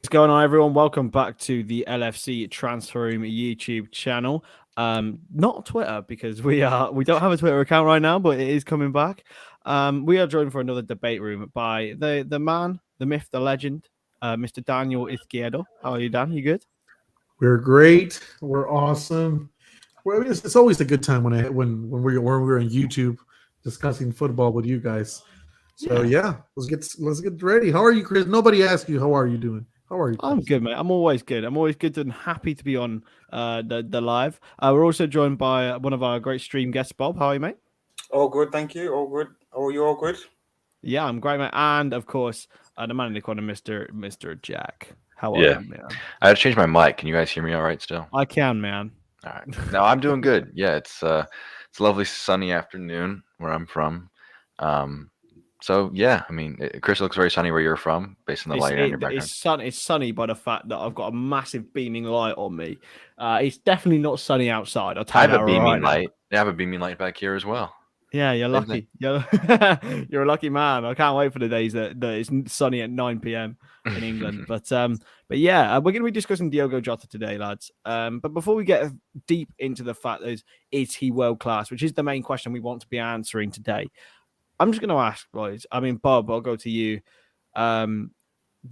going on, everyone? Welcome back to the LFC Transfer Room YouTube channel. Not Twitter because we don't have a Twitter account right now, but it is coming back. We are joined for another debate room by the man, the myth, the legend, Mr. Daniel Izquierdo. How are you, Dan? You good? We're great. We're awesome. It's always a good time when we're on YouTube discussing football with you guys. So yeah, let's get ready. How are you, Kris? Nobody asked you how are you doing. How are you, Kris? I'm good, mate. I'm always good. I'm always good and happy to be on the live. We're also joined by one of our great stream guests, Bob. How are you, mate? All good, thank you. All good. Oh, you all good? Yeah, I'm great, mate. And of course, the man in the corner, Mr. Jack. How are you, man? I had to change my mic. Can you guys hear me all right still? I can, man. All right. No, I'm doing good. Yeah, it's a lovely sunny afternoon where I'm from. So yeah, I mean, Kris, looks very sunny where you're from, based on the light in your background. It's sunny by the fact that I've got a massive beaming light on me. It's definitely not sunny outside. I'll tell you that right now. I have a beaming light back here as well. Yeah, you're lucky. You're a lucky man. I can't wait for the days that it's sunny at 9 p.m. in England. But yeah, we're going to be discussing Diogo Jota today, lads. But before we get deep into the fact that is he world class, which is the main question we want to be answering today, I'm just going to ask, guys. I mean, Bob, I'll go to you. The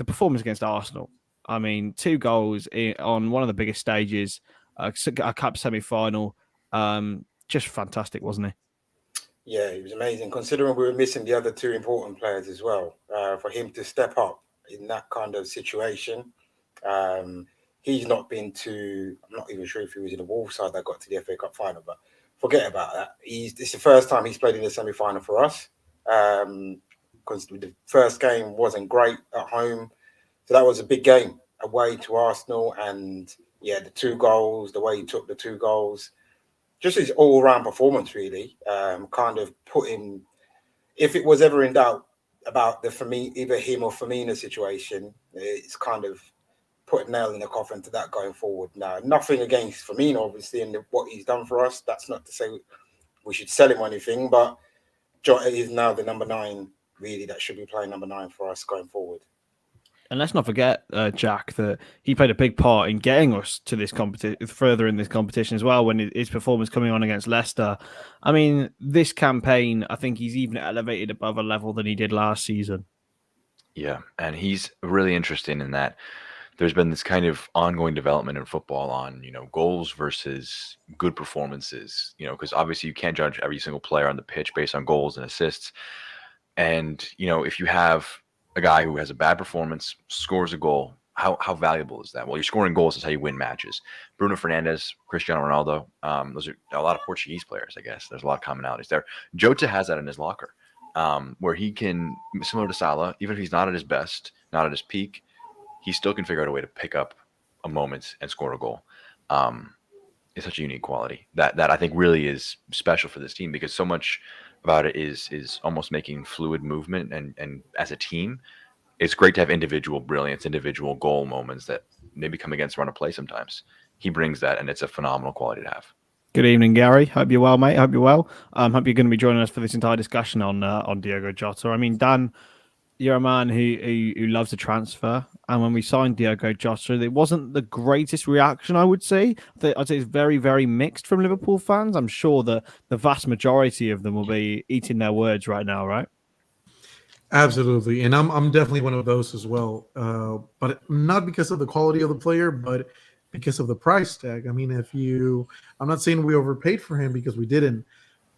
performance against Arsenal. I mean, 2 goals on one of the biggest stages, a cup semi-final. Just fantastic, wasn't he? Yeah, it was amazing. Considering we were missing the other 2 important players as well, for him to step up in that kind of situation. He's not been to. I'm not even sure if he was in the Wolves side that got to the FA Cup final, but forget about that. It's the first time he's played in the semi-final for us. Because the first game wasn't great at home, so that was a big game away to Arsenal. And yeah, the 2 goals, the way he took the 2 goals, just his all-round performance really, kind of put him. If it was ever in doubt about either him or Firmino situation, it's kind of put a nail in the coffin to that going forward. Now, nothing against Firmino, obviously, and what he's done for us. That's not to say we should sell him or anything, but Jota is now the number 9, really, that should be playing number 9 for us going forward. And let's not forget, Jack, that he played a big part in getting us to this further in this competition as well. When his performance coming on against Leicester, I mean, this campaign, I think he's even elevated above a level than he did last season. Yeah, and he's really interesting in that there's been this kind of ongoing development in football on, goals versus good performances, because obviously you can't judge every single player on the pitch based on goals and assists. And, if you have a guy who has a bad performance, scores a goal, how valuable is that? Well, you're scoring goals is how you win matches. Bruno Fernandes, Cristiano Ronaldo, those are a lot of Portuguese players, I guess. There's a lot of commonalities there. Jota has that in his locker, where he can, similar to Salah, even if he's not at his best, not at his peak, he still can figure out a way to pick up a moment and score a goal. It's such a unique quality that I think really is special for this team, because so much about it is almost making fluid movement, and as a team, it's great to have individual brilliance, individual goal moments that maybe come against run of play sometimes. He brings that, and it's a phenomenal quality to have. Good evening, Gary. Hope you're well, mate. Hope you're well. Hope you're going to be joining us for this entire discussion on Diogo Jota. I mean, Dan, you're a man who loves a transfer, and when we signed Diogo Jota, it wasn't the greatest reaction, I would say. I'd say it's very, very mixed from Liverpool fans. I'm sure that the vast majority of them will be eating their words right now, right? Absolutely, and I'm definitely one of those as well. But not because of the quality of the player, but because of the price tag. I mean, I'm not saying we overpaid for him, because we didn't.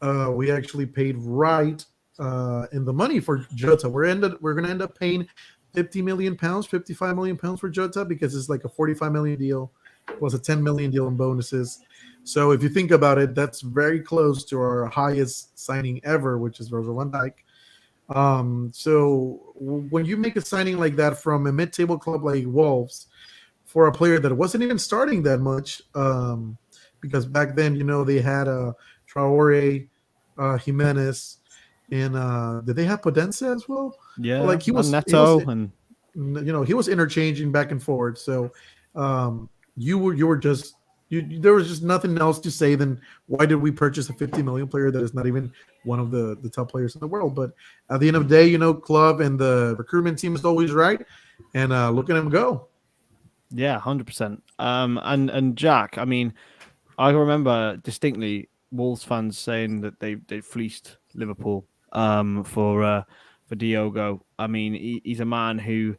We actually paid right in the money for Jota. We're going to end up paying £50 million, £55 million for Jota, because it's like a $45 million deal plus a $10 million deal in bonuses. So if you think about it, that's very close to our highest signing ever, which is Virgil van Dijk. So when you make a signing like that from a mid-table club like Wolves for a player that wasn't even starting that much, because back then, they had Traore, Jimenez, and did they have Podenza as well? Yeah, like he was Neto, and he was interchanging back and forth. So there was just nothing else to say than why did we purchase a 50 million player that is not even one of the top players in the world? But at the end of the day, club and the recruitment team is always right, and look at him go. Yeah, 100%. And Jack, I mean, I remember distinctly Wolves fans saying that they fleeced Liverpool for Diogo. I mean, he's a man who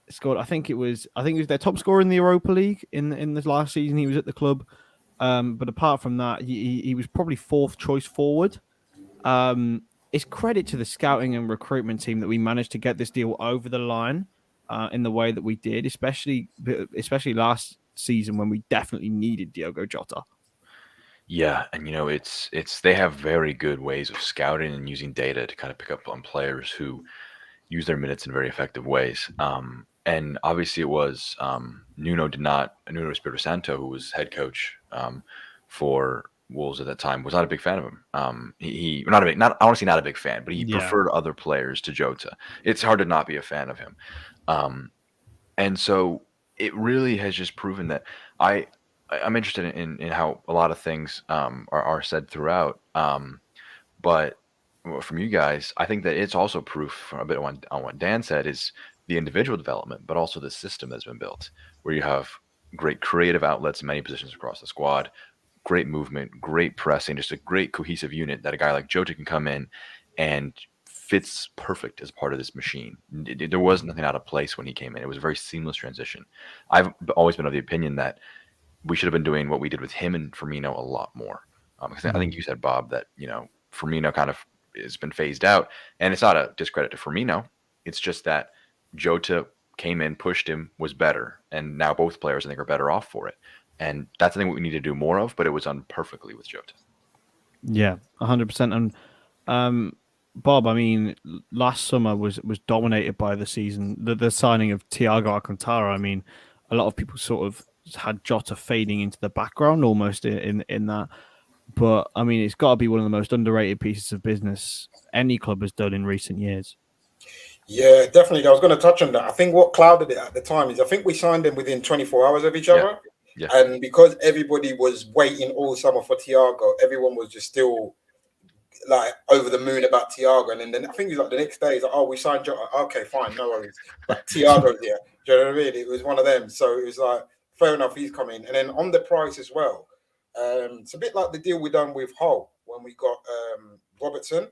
scored. I think he was their top scorer in the Europa League in the last season he was at the club. But apart from that, he was probably fourth choice forward. It's credit to the scouting and recruitment team that we managed to get this deal over the line in the way that we did, especially last season when we definitely needed Diogo Jota. Yeah, and it's they have very good ways of scouting and using data to kind of pick up on players who use their minutes in very effective ways. And obviously, it was Nuno Espirito Santo, who was head coach for Wolves at that time, was not a big fan of him. He not a big, not I want to say not a big fan, but he preferred other players to Jota. It's hard to not be a fan of him, and so it really has just proven that I'm interested in how a lot of things are said throughout. But from you guys, I think that it's also proof from a bit on what Dan said is the individual development, but also the system that's been built, where you have great creative outlets in many positions across the squad, great movement, great pressing, just a great cohesive unit that a guy like Jota can come in and fits perfect as part of this machine. There was nothing out of place when he came in. It was a very seamless transition. I've always been of the opinion that we should have been doing what we did with him and Firmino a lot more. Because I think you said, Bob, that Firmino kind of has been phased out, and it's not a discredit to Firmino. It's just that Jota came in, pushed him, was better, and now both players I think are better off for it. And that's the thing we need to do more of. But it was done perfectly with Jota. Yeah, 100%. And Bob, I mean, last summer was dominated by the season, the signing of Thiago Alcantara. I mean, a lot of people sort of had Jota fading into the background almost in that. But I mean, it's got to be one of the most underrated pieces of business any club has done in recent years. Yeah, definitely. I was going to touch on that. I think what clouded it at the time is I think we signed them within 24 hours of each other. Yeah. And because everybody was waiting all summer for Thiago, everyone was just still like over the moon about Thiago. And then I think it was like the next day, it's like, oh, we signed Jota. Okay, fine, no worries. But Thiago's here. Do you know what I mean? It was one of them. So it was like, fair enough, he's coming. And then on the price as well, it's a bit like the deal we done with Hull when we got Robertson,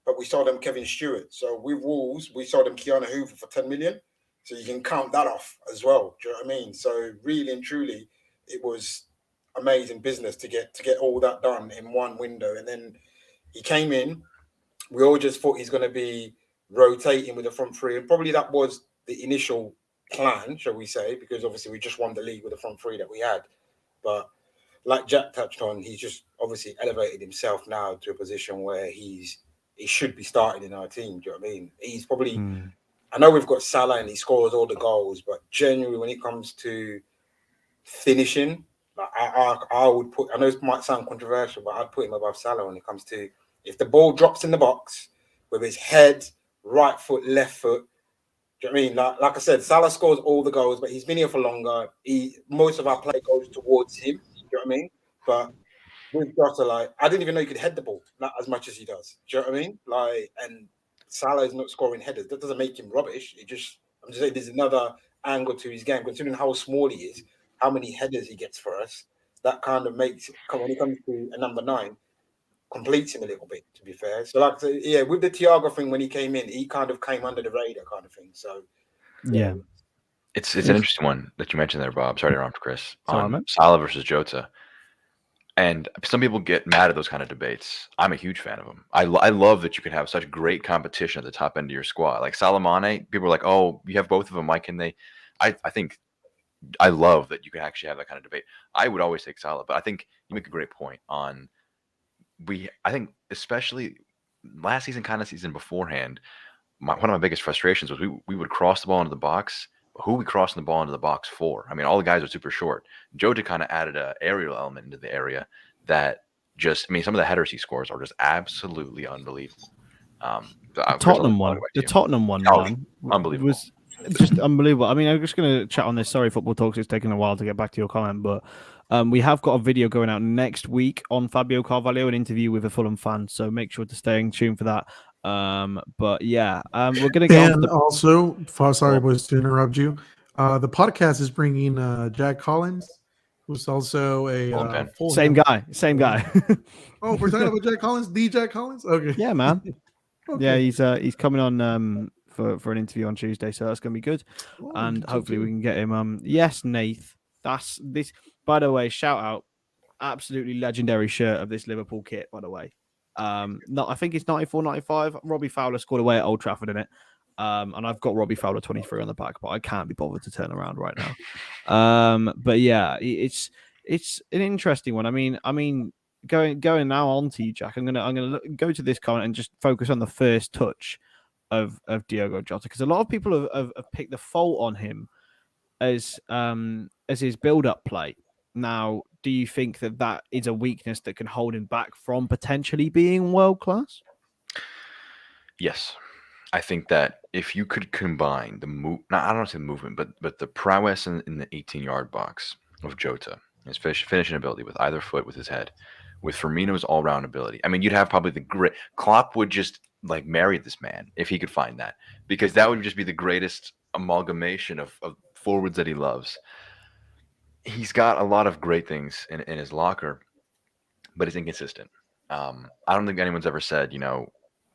but we sold them Kevin Stewart. So with Wolves, we sold them Keanu Hoover for 10 million. So you can count that off as well. Do you know what I mean? So really and truly, it was amazing business to get all that done in one window. And then he came in. We all just thought he's going to be rotating with the front three, and probably that was the initial plan, shall we say? Because obviously we just won the league with the front three that we had. But like Jack touched on, he's just obviously elevated himself now to a position where he should be starting in our team. Do you know what I mean? He's probably. I know we've got Salah and he scores all the goals, but generally when it comes to finishing, like I would put. I know it might sound controversial, but I'd put him above Salah when it comes to if the ball drops in the box with his head, right foot, left foot. Do you know what I mean? Like I said, Salah scores all the goals, but he's been here for longer. Most of our play goes towards him. Do you know what I mean? But with Jota, like I didn't even know you could head the ball not as much as he does. Do you know what I mean? Like, and Salah is not scoring headers. That doesn't make him rubbish. I'm just saying there's another angle to his game, considering how small he is, how many headers he gets for us. That kind of makes when it comes to a number 9, completes him a little bit. To be fair, so like yeah, with the Thiago thing when he came in, he kind of came under the radar kind of thing. So yeah. It's an interesting one that you mentioned there, Bob. Sorry to interrupt, Chris. Sorry, On man. Salah versus Jota. And some people get mad at those kind of debates. I'm a huge fan of them. I love that you can have such great competition at the top end of your squad. Like Salah Mane, people are like, oh, you have both of them. Why can they? I think I love that you can actually have that kind of debate. I would always take Salah, but I think you make a great point on I think especially last season, kind of season beforehand, one of my biggest frustrations was we would cross the ball into the box. Who are we crossing the ball into the box for? I mean, all the guys are super short. Jota kind of added an aerial element into the area that just, I mean, some of the headers he scores are just absolutely unbelievable. The Tottenham one, man, unbelievable. Was just unbelievable. I mean, I'm just going to chat on this. Sorry, Football Talks. It's taken a while to get back to your comment, but we have got a video going out next week on Fabio Carvalho, an interview with a Fulham fan. So make sure to stay in tune for that. But yeah, we're going to get and also, sorry, boys, to interrupt you. The podcast is bringing Jack Collins, who's also a Fulham fan. Same guy. Oh, we're talking about Jack Collins, the Jack Collins. Okay. Yeah, man. Okay. Yeah, he's coming on for an interview on Tuesday, so that's gonna be good. Oh, And good hopefully too. we can get him. Yes, Nath. That's this. By the way, shout out, absolutely legendary shirt of this Liverpool kit. By the way, not I think it's 94, 95. Robbie Fowler scored away at Old Trafford in it. And I've got Robbie Fowler 23 on the back, but I can't be bothered to turn around right now. But yeah, it's an interesting one. I mean, going now on to you, Jack. I'm gonna go to this comment and just focus on the first touch of Diogo Jota, because a lot of people have picked the fault on him as his build-up play. Now, do you think that is a weakness that can hold him back from potentially being world class? Yes. I think that if you could combine I don't want to say movement, but the prowess in the 18-yard box of Jota, his finishing ability with either foot, with his head, with Firmino's all-round ability. I mean, you'd have probably the great Klopp would just like marry this man if he could find that, because that would just be the greatest amalgamation of forwards that he loves. He's got a lot of great things in his locker, but he's inconsistent. I don't think anyone's ever said,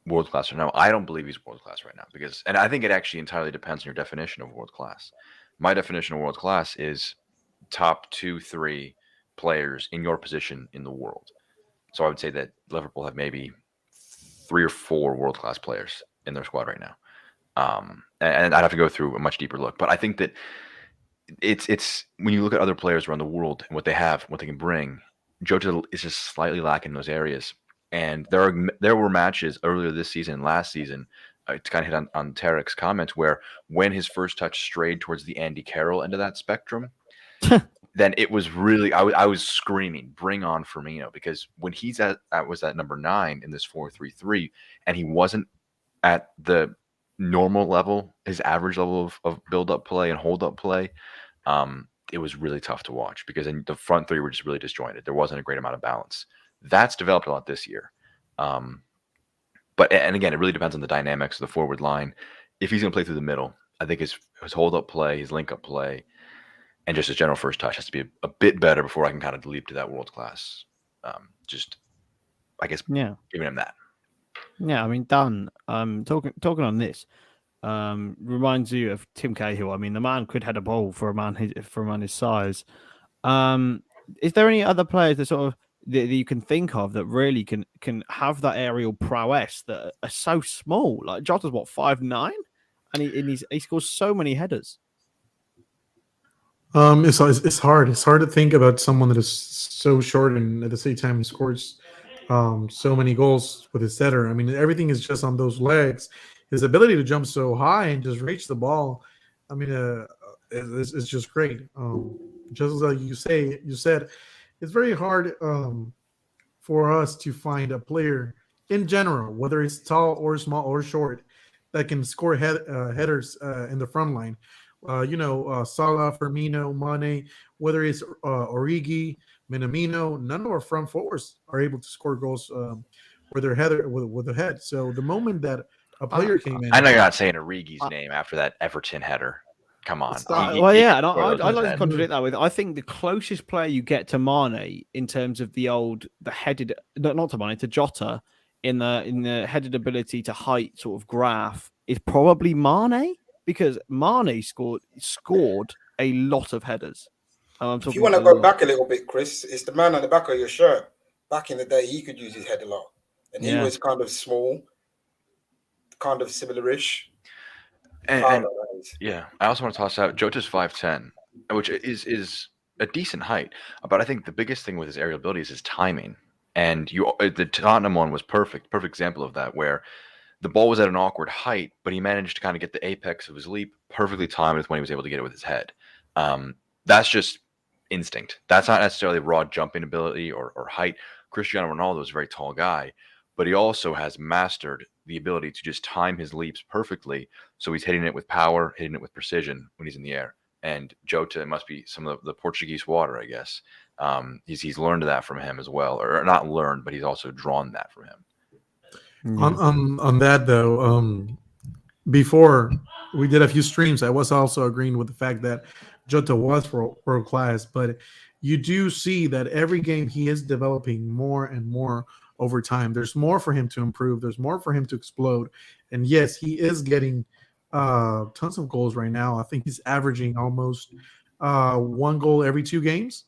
world class or no. I don't believe he's world class right now, and I think it actually entirely depends on your definition of world class. My definition of world class is top 2-3 players in your position in the world. So I would say that Liverpool have maybe 3 or 4 world class players in their squad right now. And I'd have to go through a much deeper look, but I think that it's when you look at other players around the world and what they have, what they can bring, Jota is just slightly lacking in those areas. And there were matches earlier this season, last season, to kind of hit on Tarek's comments, where when his first touch strayed towards the Andy Carroll end of that spectrum, then it was really I was screaming, "Bring on Firmino!" Because when he's at number 9 in this 4-3-3, and he wasn't at the normal level, his average level of build up play and hold up play, it was really tough to watch, because the front three were just really disjointed. There wasn't a great amount of balance. That's developed a lot this year. But again, it really depends on the dynamics of the forward line. If he's going to play through the middle, I think his hold-up play, his link-up play, and just his general first touch has to be a bit better before I can kind of leap to that world-class. I guess, giving him that. Yeah, I mean, Dann, talking on this, reminds you of Tim Cahill. I mean, the man could head a ball for a man his size. Is there any other players that sort of that you can think of that really can have that aerial prowess that are so small? Like Jota's 5'9", and he scores so many headers. It's hard. It's hard to think about someone that is so short and at the same time scores so many goals with his header. I mean, everything is just on those legs. His ability to jump so high and just reach the ball, I mean, it's just great. Just like you said, it's very hard for us to find a player in general, whether it's tall or small or short, that can score headers in the front line. Salah, Firmino, Mane, whether it's Origi, Minamino, none of our front forwards are able to score goals with their header with the head. So the moment that a player came in, I know you're not saying Origi's name after that Everton header. Come on. And I'd like to contradict that with, I think the closest player you get to Mane in terms of the headed, not to Mane, to Jota in the headed ability to height sort of graph is probably Mane, because Mane scored a lot of headers. If you want to go back a little bit, Kris, it's the man on the back of your shirt. Back in the day, he could use his head a lot, and he was kind of small, kind of similar-ish. And I also want to toss out Jota's 5'10", which is a decent height. But I think the biggest thing with his aerial ability is his timing. And the Tottenham one was perfect example of that, where the ball was at an awkward height, but he managed to kind of get the apex of his leap perfectly timed with when he was able to get it with his head. That's just instinct. That's not necessarily raw jumping ability or height. Cristiano Ronaldo is a very tall guy, but he also has mastered the ability to just time his leaps perfectly. So he's hitting it with power, hitting it with precision when he's in the air. And Jota must be some of the Portuguese water, I guess. He's learned that from him as well, or not learned, but he's also drawn that from him. On that though, before we did a few streams. I was also agreeing with the fact that Jota was world class, but you do see that every game he is developing more and more over time. There's more for him to improve. There's more for him to explode. And yes, he is getting tons of goals right now. I think he's averaging almost 1 goal every 2 games.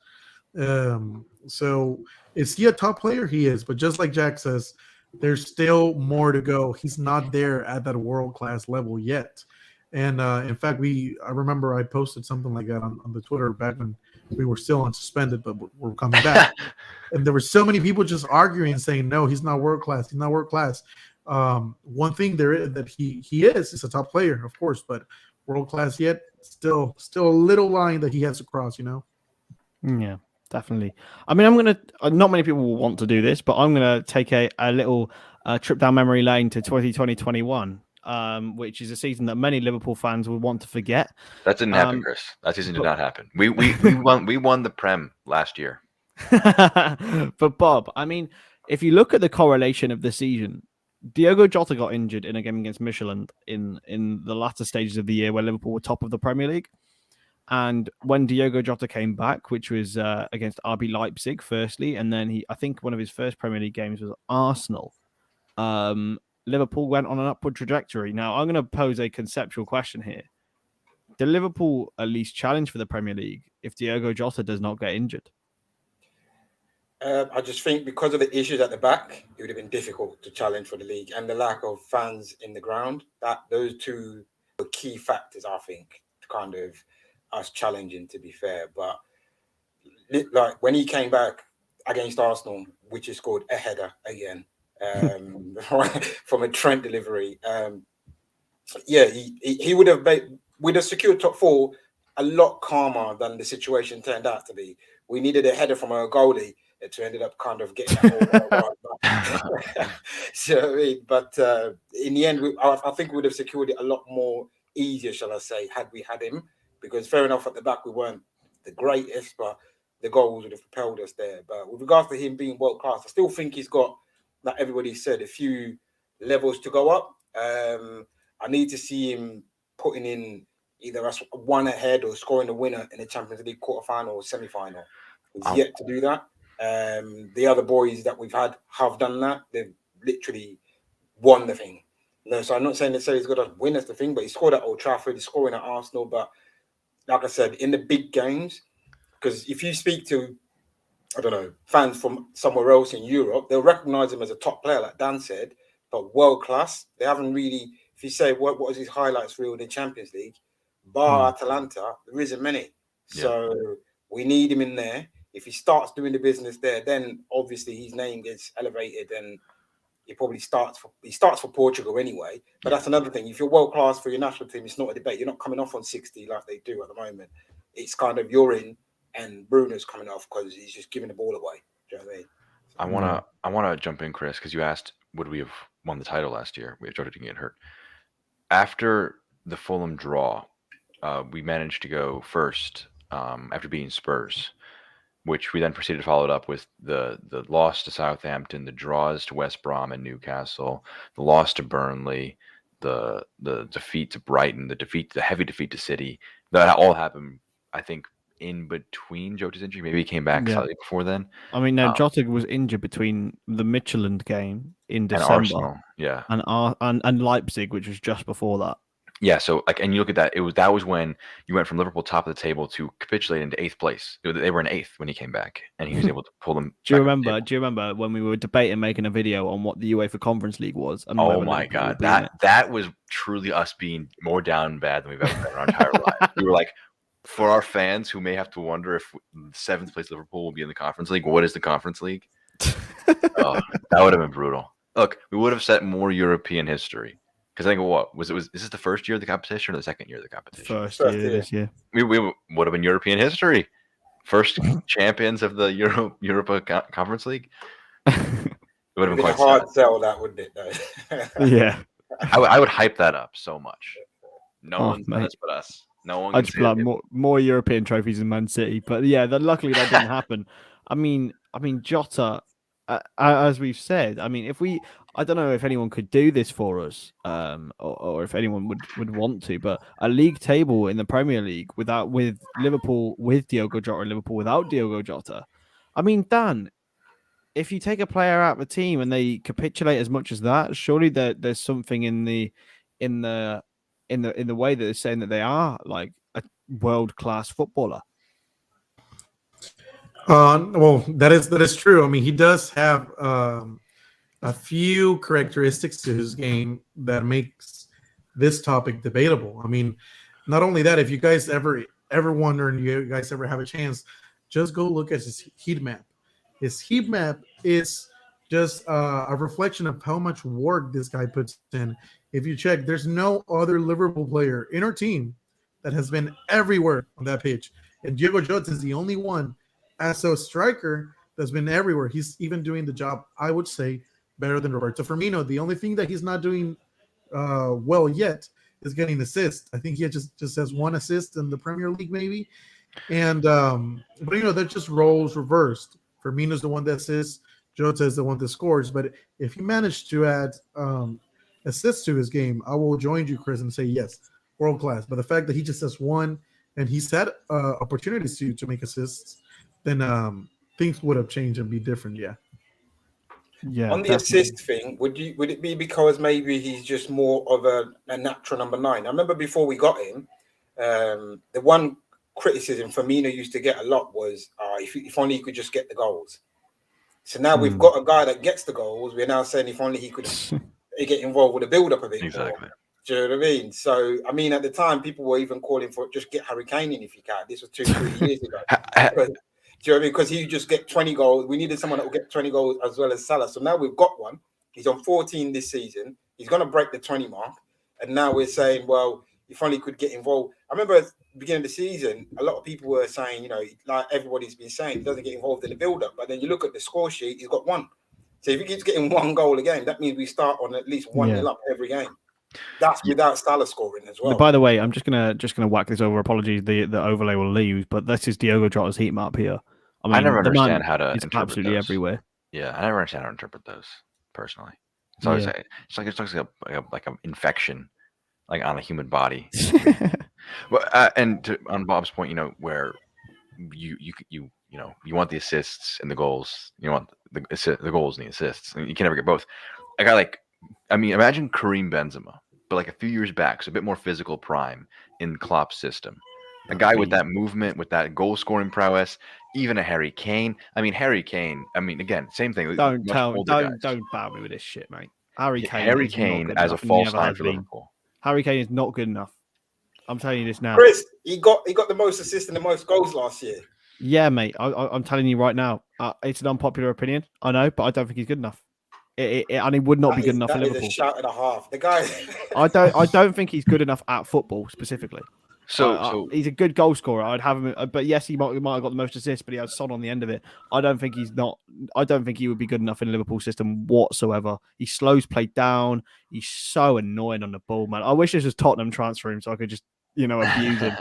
So is he a top player? He is. But just like Jack says, there's still more to go. He's not there at that world-class level yet. And in fact, I remember I posted something like that on the Twitter back when we were still unsuspended, but we're coming back. And there were so many people just arguing and saying, no, he's not world-class. He's not world-class. One thing there is that he is a top player, of course, but world-class yet, still a little line that he has to cross, you know? Yeah. Definitely. I mean, I'm going to, not many people will want to do this, but I'm going to take a little trip down memory lane to 2020-21, which is a season that many Liverpool fans will want to forget. That didn't happen, Chris. That season did not happen. We won the Prem last year. But Bob, I mean, if you look at the correlation of the season, Diogo Jota got injured in a game against Michelin in the latter stages of the year where Liverpool were top of the Premier League. And when Diogo Jota came back, which was against RB Leipzig, firstly, and then I think one of his first Premier League games was Arsenal, Liverpool went on an upward trajectory. Now, I'm going to pose a conceptual question here. Do Liverpool at least challenge for the Premier League if Diogo Jota does not get injured? I just think because of the issues at the back, it would have been difficult to challenge for the league and the lack of fans in the ground. Those two are key factors, I think, to kind of us challenging, to be fair. But like when he came back against Arsenal, which he scored a header again from a Trent delivery, he would have secured top 4 a lot calmer than the situation turned out to be. We needed a header from our goalie to ended up kind of getting that all right. So, I mean, but in the end, I think we would have secured it a lot more easier, shall I say, had we had him. Because fair enough, at the back we weren't the greatest, but the goals would have propelled us there. But with regards to him being world class, I still think he's got, like everybody said, a few levels to go up. I need to see him putting in either us one ahead or scoring a winner in the Champions League quarterfinal or semi-final. He's yet to do that. The other boys that we've had have done that. They've literally won the thing. No, so I'm not saying necessarily he's got to win us the thing, but he scored at Old Trafford, he's scoring at Arsenal. But like I said, in the big games, because if you speak to, I don't know, fans from somewhere else in Europe, they'll recognize him as a top player, like Dan said, but world class. They haven't really, if you say what was his highlights reel in the Champions League, bar Atalanta, there isn't many. Yeah. So we need him in there. If he starts doing the business there, then obviously his name gets elevated and he probably starts for Portugal anyway. But that's another thing. If you're world class for your national team, it's not a debate. You're not coming off on 60 like they do at the moment. It's kind of you're in and Bruno's coming off because he's just giving the ball away. Do you know what I mean? I wanna jump in, Chris, because you asked would we have won the title last year? We had Jota didn't get hurt. After the Fulham draw, we managed to go first after beating Spurs, which we then proceeded to follow it up with the loss to Southampton, the draws to West Brom and Newcastle, the loss to Burnley, the defeat to Brighton, the heavy defeat to City. That all happened, I think, in between Jota's injury. Maybe he came back slightly before then. I mean, no, Jota was injured between the Michelin game in December and Arsenal, and Leipzig, which was just before that. Yeah, so and you look at that. That was when you went from Liverpool top of the table to capitulate into 8th place. They were in 8th when he came back, and he was able to pull them. Do you remember when we were debating making a video on what the UEFA Conference League was? Oh my God, that was truly us being more down bad than we've ever been in our entire life. We were like, for our fans who may have to wonder if 7th place Liverpool will be in the Conference League, what is the Conference League? That would have been brutal. Look, we would have set more European history. Because I think is this the first year of the competition or the second year of the competition? First year this year. We would have been European history. First champions of the Europa Conference League. It would have been quite hard sell, that wouldn't it? Though? Yeah. I would hype that up so much. No one's done this but us. No one. I just like more European trophies than Man City, but yeah, luckily that didn't happen. I mean, Jota, as we've said, I mean, I don't know if anyone could do this for us, or if anyone would want to, but a league table in the Premier League with Liverpool with Diogo Jota and Liverpool without Diogo Jota. I mean, Dan, if you take a player out of the team and they capitulate as much as that, surely there's something in the way that they're saying that they are like a world-class footballer. Well, that is true. I mean, he does have a few characteristics to his game that makes this topic debatable. I mean, not only that, if you guys ever wonder and you guys ever have a chance, just go look at his heat map. His heat map is just a reflection of how much work this guy puts in. If you check, there's no other Liverpool player in our team that has been everywhere on that pitch. And Diogo Jota is the only one as a striker that's been everywhere. He's even doing the job, I would say, better than Roberto Firmino. The only thing that he's not doing well yet is getting assists. I think he just has one assist in the Premier League, maybe. And but they're just roles reversed. Firmino's the one that assists, Jota is the one that scores. But if he managed to add assists to his game, I will join you, Kris, and say yes, world class. But the fact that he just has one and he's had opportunities to make assists, then things would have changed and be different. Yeah. Yeah. On the assist thing, would it be because maybe he's just more of a natural number 9? I remember before we got him, the one criticism Firmino used to get a lot was if only he could just get the goals. So now we've got a guy that gets the goals. We're now saying if only he could get involved with the build-up of it. Exactly. More. Do you know what I mean? So, I mean, at the time, people were even calling for just get Harry Kane in if you can. This was 2-3 years ago. Do you know what I mean? Because he just get 20 goals. We needed someone that will get 20 goals as well as Salah. So now we've got one. He's on 14 this season. He's going to break the 20 mark. And now we're saying, well, if only he could get involved. I remember at the beginning of the season, a lot of people were saying, like everybody's been saying, he doesn't get involved in the build-up. But then you look at the score sheet, he's got one. So if he keeps getting one goal a game, that means we start on at least 1-0 up every game. That's without Salah scoring as well. By the way, I'm just gonna whack this over. Apologies, the overlay will leave, but this is Diogo Jota's heat map here. I mean, I never understand how to interpret absolutely those. Everywhere. Yeah, I never understand how to interpret those personally. It's always it's like an infection, like on a human body. But on Bob's point, where you want the assists and the goals. You want the goals and the assists. You can never get both. A guy imagine Karim Benzema, but like a few years back, so a bit more physical prime in Klopp's system. A guy with that movement, with that goal-scoring prowess, even a Harry Kane. Harry Kane. Again, same thing. Don't bow me with this shit, mate. Harry Kane as a false nine for Liverpool. Harry Kane is not good enough. I'm telling you this now. Kris, he got the most assists and the most goals last year. Yeah, mate. I'm telling you right now. It's an unpopular opinion, I know, but I don't think he's good enough. And he would not be good enough for Liverpool. That is a shout and a half. The guy. I don't think he's good enough at football specifically. So he's a good goal scorer. I'd have him, but yes, he might have got the most assists, but he has Son on the end of it. I don't think he would be good enough in a Liverpool system whatsoever. He slows play down. He's so annoying on the ball, man. I wish this was Tottenham transfer him so I could just abuse him.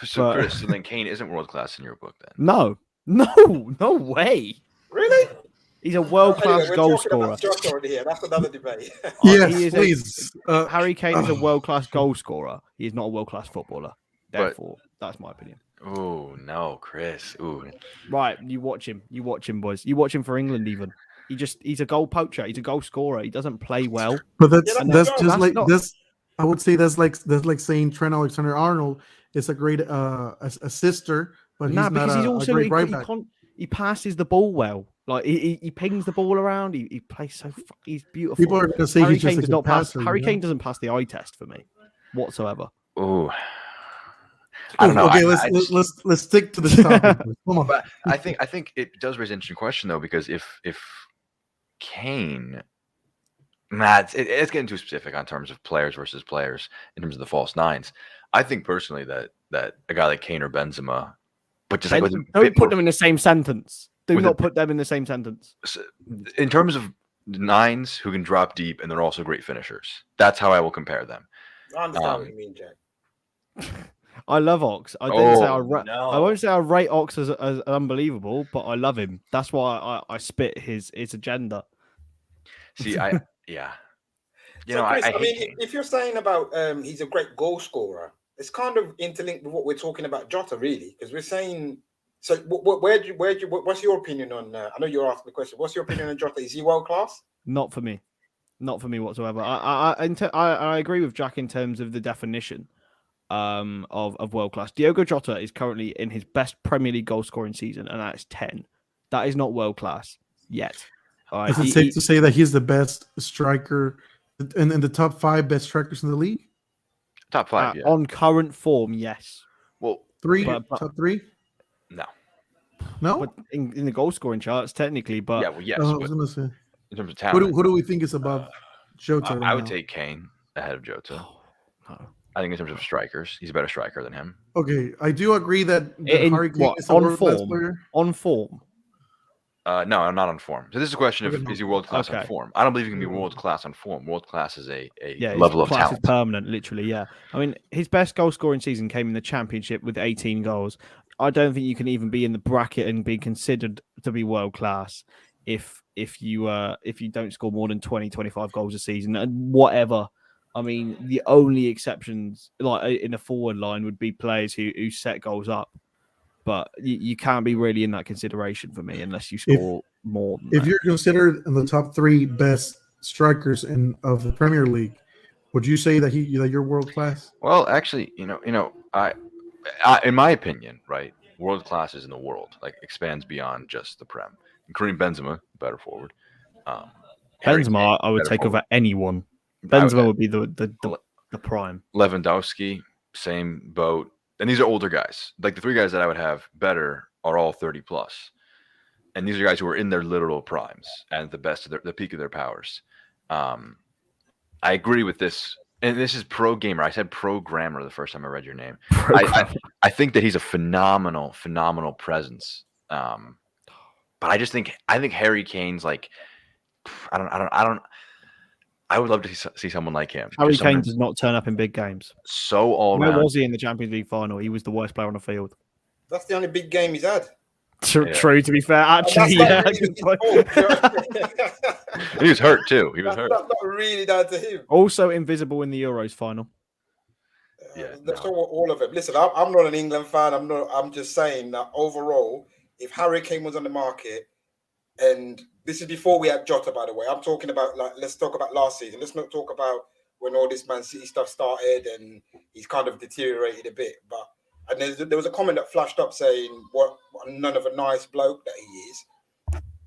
So Kris, so then Kane isn't world class in your book then? No way. Really? He's a world-class goal scorer. Here. That's another debate. Yes, please. Harry Kane is a world-class goal scorer. He is not a world-class footballer. Therefore, that's my opinion. Oh no, Kris. Ooh. Right, you watch him. You watch him, boys. You watch him for England even. He's a goal poacher. He's a goal scorer. He doesn't play well. But that's just like this. I would say that's like saying Trent Alexander-Arnold is a great assister, but he's not a great right back. He passes the ball well. Like he pings the ball around. He plays so. He's beautiful. People are going to say Harry he's Kane just does not pass. passer, Harry Kane doesn't pass the eye test for me whatsoever. Oh, I don't know. Okay, let's stick to this topic. Come on. But I think it does raise an interesting question though, because if Kane, it's getting too specific on terms of players versus players in terms of the false nines. I think personally that a guy like Kane or Benzema, but just don't put them in the same sentence. Do not put them in the same sentence. In terms of nines who can drop deep and they're also great finishers, that's how I will compare them. I understand what you mean, Jack. I love Ox. I won't say I rate Ox as unbelievable, but I love him. That's why I spit his agenda. See, yeah. You So, know, Kris, I I hate mean, Kane. if you're saying about he's a great goal scorer, it's kind of interlinked with what we're talking about Jota, really, because we're saying. So, what's your opinion on? I know you're asking the question. What's your opinion on Jota? Is he world class? Not for me. Not for me whatsoever. I agree with Jack in terms of the definition of world class. Diogo Jota is currently in his best Premier League goal scoring season, and that's 10. That is not world class yet. All right. Is it safe to say that he's the best striker in the top 5 best strikers in the league? Top 5, yeah. On current form, yes. Well, 3, but- top 3? no. No? But in the goal scoring charts, technically, but Yeah, well, yes. I but was gonna say. in terms of talent, Who do we think is above Jota right I would now? take Kane ahead of Jota. no. I think in terms of strikers, he's a better striker than him. Okay, I do agree that In Harry Kane what, is a on world-class form? player. On form. No, I'm not on form. So this is a question of Okay, is he world class on okay. form? I don't believe he can be world class on form. World class is a Yeah, level of class is talent. permanent, literally. Yeah, I mean, his best goal scoring season came in the Championship with 18 goals. I don't think you can even be in the bracket and be considered to be world class if you don't score more than 20, 25 goals a season and whatever. I mean, the only exceptions, like in the forward line, would be players who set goals up. But you can't be really in that consideration for me unless you score more than If that. you're considered in the top 3 best strikers of the Premier League, would you say that you're world class? Well, actually, I in my opinion, right, world class is in the world, like expands beyond just the Prem. Including Benzema, better forward. Harry Benzema, Kane, I would better take forward. over anyone. I Benzema would be the prime. Lewandowski, same boat. And these are older guys. Like the 3 guys that I would have better are all 30 plus. And these are guys who are in their literal primes and the best of the peak of their powers. I agree with this. And this is pro gamer. I said programmer the first time I read your name. I think that he's a phenomenal presence. But I think Harry Kane's like, I would love to see someone like him. Harry Just Kane someone does not turn up in big games. so all Where round. was he in the Champions League final? He was the worst player on the field. That's the only big game he's had. True, Yeah. true, to be fair. Actually, That's yeah. not really good his point. fault, do you know what I mean? He was hurt too. He was That's hurt. not really down to him. Also invisible in the Euros final. Yeah, That's no. all of it. Listen, I'm not an England fan. I'm just saying that overall, if Harry Kane was on the market, and this is before we had Jota, by the way. I'm talking about let's talk about last season. Let's not talk about when all this Man City stuff started and he's kind of deteriorated a bit. And there was a comment that flashed up saying what none of a nice bloke that he is.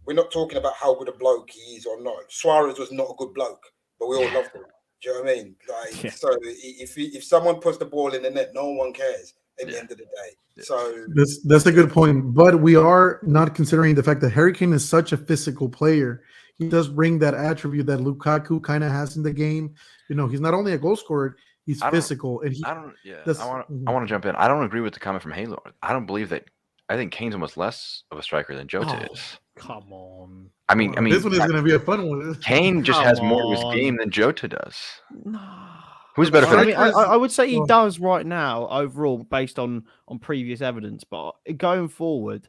We're not talking about how good a bloke he is or not. Suarez was not a good bloke, but we all loved him. Do you know what I mean? Like, Yeah. so if someone puts the ball in the net, no one cares at the end of the day. So That's a good point. But we are not considering the fact that Harry Kane is such a physical player. He does bring that attribute that Lukaku kind of has in the game. He's not only a goal scorer, he's physical. And I want to jump in. I don't agree with the comment from Halo. I don't believe that. I think Kane's almost less of a striker than Jota is. Come on. I mean, this one is going to be a fun one. Kane just Come has more to his on. game than Jota does. No. Who's better for I the mean, I would say he Well- does right now overall based on previous evidence, but going forward,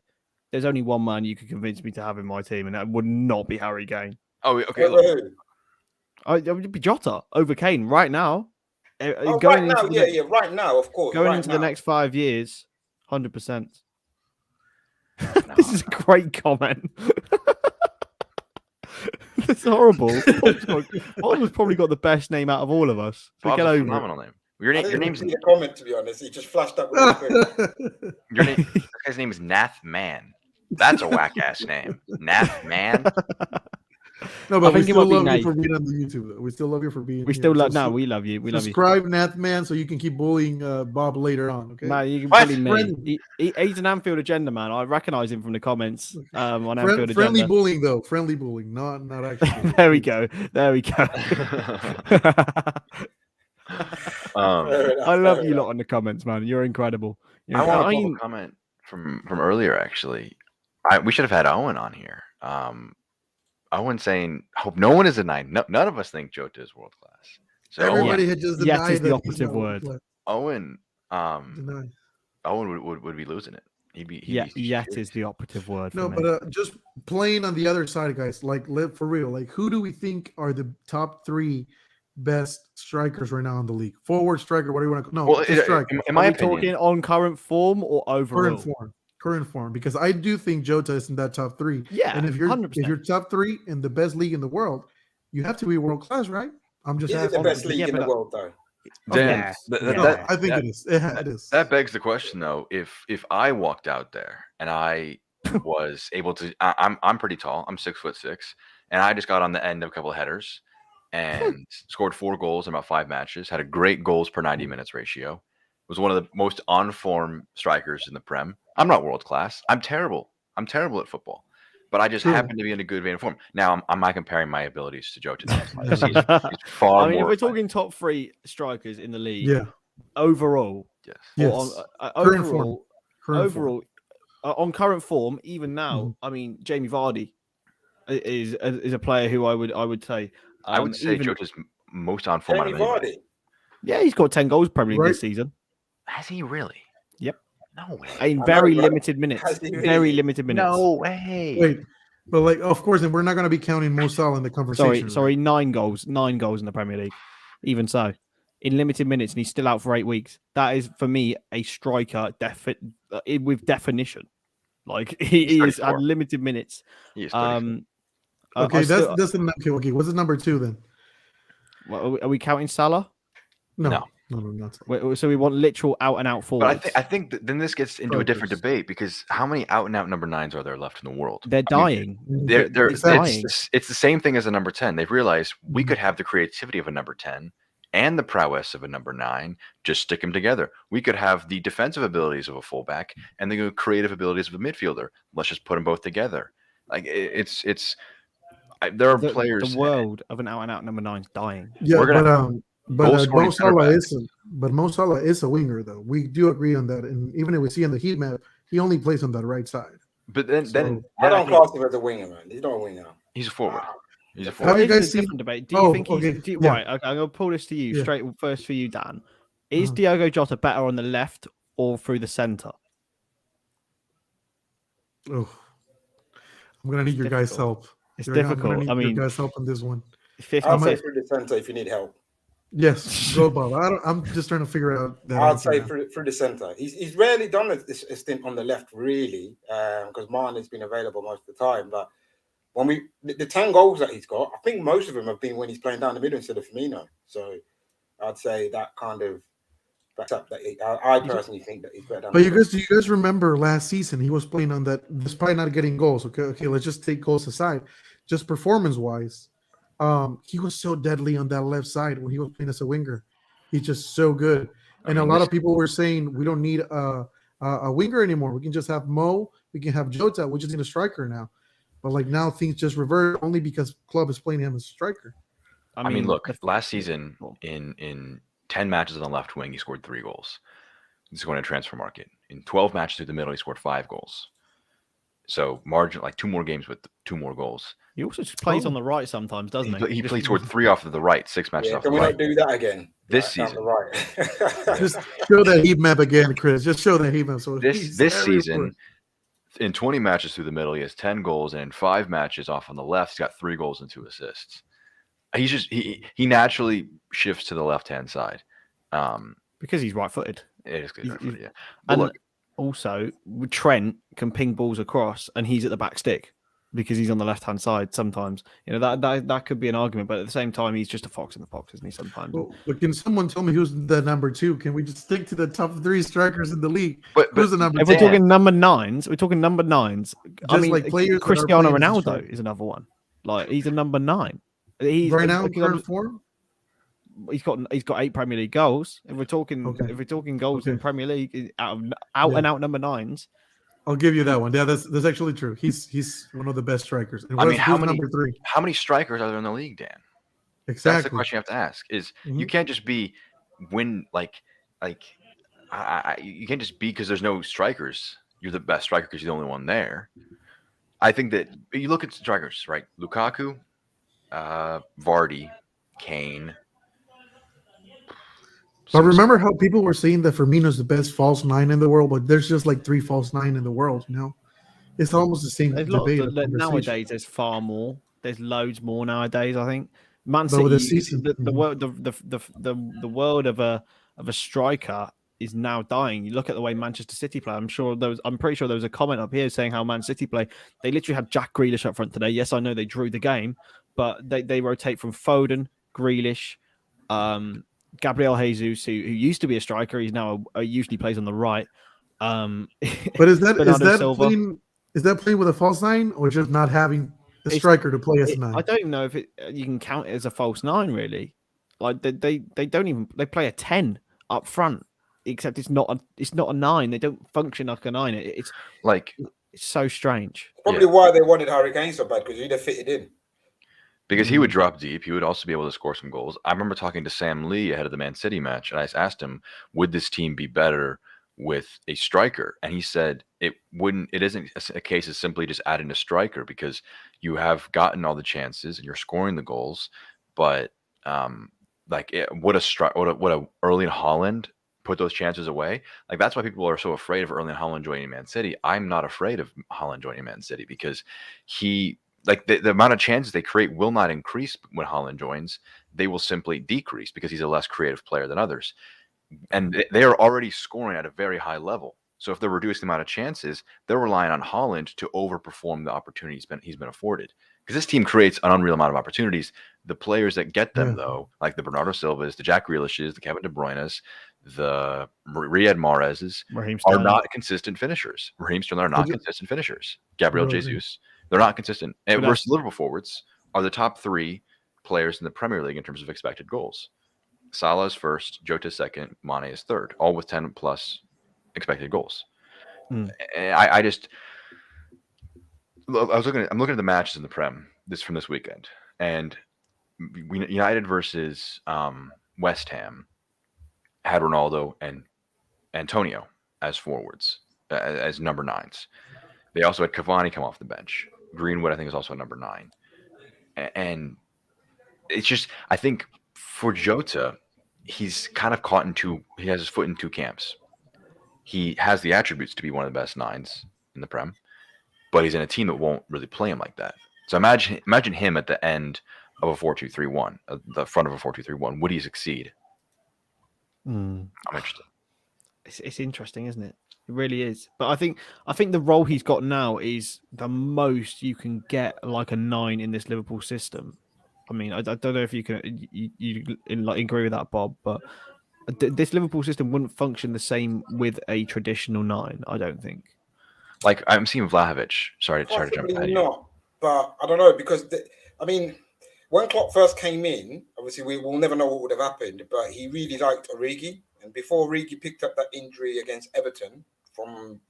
there's only one man you could convince me to have in my team, and that would not be Harry Kane. Oh, okay. Look, It would be Jota over Kane right now. right Going now, into the right now, of course. going right into now. the next 5 years, 100%. no, This is a great comment. It's horrible. Bob's probably got the best name out of all of us. So Bob's get a over it. phenomenal name. Your I didn't even name's see the comment, to be honest. It just flashed up really quick. your name. This guy's name is Nath Man. That's a whack ass name. Nath Man. No, but I we think it still might be love you Nate. for being on the YouTube. Though. We still love you for being. We here. still love. So No, we love you. We love you. subscribe, Nath Man, so you can keep bullying Bob later on. Okay. No, you can What? bully me. He's an Anfield agenda man. I recognise him from the comments on Anfield Friendly agenda. bullying though. Friendly bullying, not actually. There we go. There we go. I love you lot in the comments, man. You're incredible. I want to pull a comment from earlier. Actually, we should have had Owen on here. Owen saying, "Hope no one is denying. None of us think Jota is world class." So Everybody had just Yes denied is the that operative he's not word. world-class. Owen, Denied. Owen would be losing it. Yet is the operative word for No, me. but just playing on the other side, guys. Like, live for real. Like, who do we think are the top 3 best strikers right now in the league? Forward striker, what do you want to? No, Well, just striker. in Are my we opinion, talking on current form or overall? Current form. Because I do think Jota is in that top 3. Yeah, And if you're 100%. top 3 in the best league in the world, you have to be world class, right? I'm just Is it asking. the best league Yeah, in the but- world, though? Dan, Yeah, No, I think it is. It is. that begs the question, though. If I walked out there and I was able to, I'm pretty tall. I'm 6'6", and I just got on the end of a couple of headers and scored 4 goals in about 5 matches. Had a great goals per 90 minutes ratio. Was one of the most on form strikers in the Prem. I'm not world class. I'm terrible. I'm terrible at football. But I just happen to be in a good vein of form. Now, I'm not comparing my abilities to Jota. He's far I mean, if more. we're talking top 3 strikers in the league, Yeah. overall, Yes. Yes. Current form. overall, on current form, even now, Mhm. I mean, Jamie Vardy is a player who I would say. I would say even, Jota's most on form out Jamie of anybody. Vardy. Yeah, he's got 10 goals Premier League Right. this season Has he really? Yep. No way. in I very know, right? limited minutes. Has he Very really? limited minutes. No way. Wait, but like, of course, and we're not going to be counting Mo Salah in the conversation. Sorry, 9 goals in the Premier League. Even so, in limited minutes, and he's still out for 8 weeks. That is for me a striker with definition. Like he is at limited minutes. He is 34. Okay, that's okay. What's his number 2 then? Are we counting Salah? No, not so. So we want literal out and out forwards. But I think then this gets into a different debate, because how many out and out number 9s are there left in the world? They're dying. They're dying. it's the same thing as a number 10. They've realized we could have the creativity of a number 10 and the prowess of a number 9. Just stick them together. We could have the defensive abilities of a fullback and the creative abilities of a midfielder. Let's just put them both together. Like there are players. The world of an out and out number 9 is dying. Yeah, but Mo Salah is a winger, though. We do agree on that, and even if we see on the heat map, he only plays on that right side. But then I don't class him as a winger, man. He's not a winger. He's a forward. He's a Have forward. you guys a seen? different debate? Do you think he's right? Okay, I'm gonna pull this to you straight first for you, Dan. Is Diogo Jota better on the left or through the center? Oh, I'm gonna need your guys' help. It's difficult. I mean, your guys' help on this one. I'll say through the center if you need help. Yes, go Bob. I'm just trying to figure out that. I'd say through the center. He's rarely done a stint on the left, really, because Mane's been available most of the time. But when the 10 goals that he's got, I think most of them have been when he's playing down the middle instead of Firmino. So I'd say that kind of backs up that I personally think that he's better down. But do you guys remember last season he was playing on that, despite not getting goals? Okay, let's just take goals aside. Just performance-wise, he was so deadly on that left side when he was playing as a winger. He's just so good. And a lot of people were saying we don't need a winger anymore. We can just have Mo. We can have Jota. We just need a striker now. But like now things just revert only because club is playing him as a striker. I mean, look, last season in 10 matches on the left wing, he scored 3 goals. He's going to transfer market. In 12 matches through the middle, he scored 5 goals. So margin, like 2 more games with 2 more goals. He also just plays on the right sometimes, doesn't he? He scored 3 off of the right, 6 matches off the right. Can we not do that again? This season. Right. Just show that heat map again, Kris. Just show that heat map. So this season, in 20 matches through the middle, he has 10 goals, and in 5 matches off on the left, he's got 3 goals and 2 assists. He's just he naturally shifts to the left-hand side. Because he's right-footed. It is good, right-footed, yeah. And look, also, Trent can ping balls across, and he's at the back stick because he's on the left-hand side sometimes. You know, that could be an argument, but at the same time, he's just a fox in the box, isn't he, sometimes? Well, can someone tell me who's the number 2? Can we just stick to the top 3 strikers in the league? But who's the number 2? If we're talking number 9s, I mean, like players Cristiano Ronaldo is another one. Like, he's a number 9. He's right now in current form. He's got 8 Premier League goals. If we're talking goals in Premier League out and out number 9s, I'll give you that one. Yeah, that's actually true. He's one of the best strikers. And I mean, how many number 3? How many strikers are there in the league, Dan? Exactly. That's the question you have to ask. You can't just be you can't just be because there's no strikers. You're the best striker because you're the only one there. I think that you look at strikers, right? Lukaku, Vardy, Kane. But remember how people were saying that Firmino's the best false nine in the world, but there's just like 3 false nine in the world, you know? It's almost the same There's debate. lots nowadays. There's far more. There's loads more nowadays. I think Man But with the City, season, the world, the world of a striker is now dying. You look at the way Manchester City play. I'm pretty sure there was a comment up here saying how Man City play. They literally had Jack Grealish up front today. Yes, I know they drew the game, but they rotate from Foden, Grealish, Gabriel Jesus, who used to be a striker. He's now usually plays on the right. but is that playing with a false nine or just not having a striker to play as a nine? I don't even know if you can count it as a false nine, really. Like they don't even play a 10 up front, except it's not a 9. They don't function like a 9. It's so strange. Probably why they wanted Harry Kane so bad, because he'd have fitted in. Because he would drop deep. He would also be able to score some goals. I remember talking to Sam Lee ahead of the Man City match, and I asked him, would this team be better with a striker? And he said it wouldn't. It isn't a case of simply just adding a striker, because you have gotten all the chances and you're scoring the goals. But would a Erling Haaland put those chances away? Like, that's why people are so afraid of Erling Haaland joining Man City. I'm not afraid of Haaland joining Man City, because the amount of chances they create will not increase when Haaland joins. They will simply decrease, because he's a less creative player than others. And they are already scoring at a very high level. So if they're reducing the amount of chances, they're relying on Haaland to overperform the opportunities he's been afforded. Because this team creates an unreal amount of opportunities. The players that get them, though, like the Bernardo Silvas, the Jack Grealishes, the Kevin De Bruynes, the Riyad Mahrezes, are not consistent finishers. Raheem Sterling are not consistent finishers. Gabriel Jesus, they're not consistent. And versus Liverpool forwards are the top 3 players in the Premier League in terms of expected goals. Salah is first, Jota second, Mane is third, all with 10 plus expected goals. I'm looking at the matches in the Prem from this weekend, and United versus West Ham had Ronaldo and Antonio as forwards, as number 9s. They also had Cavani come off the bench. Greenwood, I think, is also a number 9. And it's just, I think for Jota, he's kind of he has his foot in 2 camps. He has the attributes to be one of the best 9s in the Prem, but he's in a team that won't really play him like that. So imagine him at the end of a 4-2-3-1, the front of a 4-2-3-1. Would he succeed? I'm interested. It's interesting, isn't it? It really is. But I think the role he's got now is the most you can get like a 9 in this Liverpool system. I mean, I don't know if you can you agree with that, Bob, but this Liverpool system wouldn't function the same with a traditional 9. I don't think. Like, I'm seeing Vlahovic. Sorry to jump ahead. Not, but I don't know, because when Klopp first came in, obviously we will never know what would have happened, but he really liked Origi, and before Origi picked up that injury against Everton from